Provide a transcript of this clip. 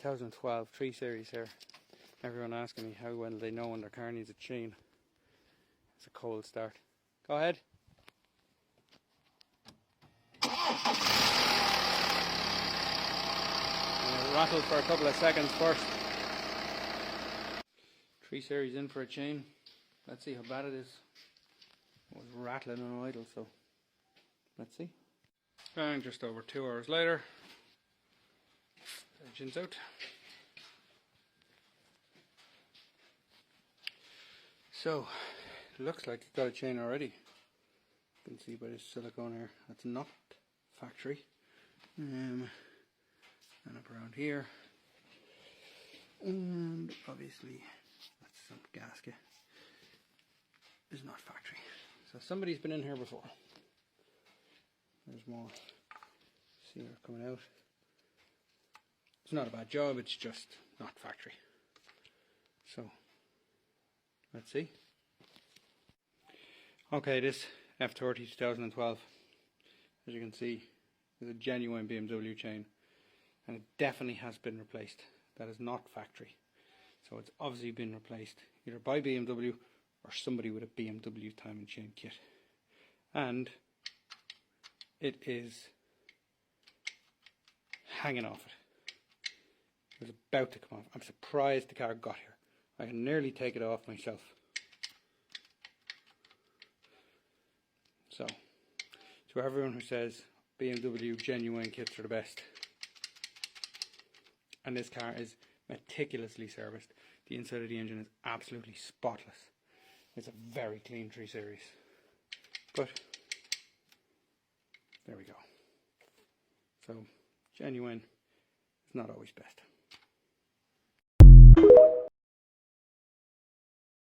2012 3 Series here. Everyone asking me how well they know when their car needs a chain. It's a cold start. Go ahead. And it rattled for a couple of seconds first. 3 Series in for a chain. Let's see how bad it is. It was rattling on idle, so let's see. And just over 2 hours later, engine's out. So, it looks like it's got a chain already. You can see by this silicone here, that's not factory. And up around here. And obviously, that's some gasket. It's not factory. So somebody's been in here before. There's more sear coming out. It's not a bad job, it's just not factory. So, let's see. Okay, this F30 2012, as you can see, is a genuine BMW chain. And it definitely has been replaced. That is not factory. So it's obviously been replaced either by BMW or somebody with a BMW time and chain kit. And it is hanging off it. It was about to come off. I'm surprised the car got here. I can nearly take it off myself. So, to everyone who says BMW genuine kits are the best, and this car is meticulously serviced. The inside of the engine is absolutely spotless. It's a very clean 3 Series. But there we go. So genuine is not always best.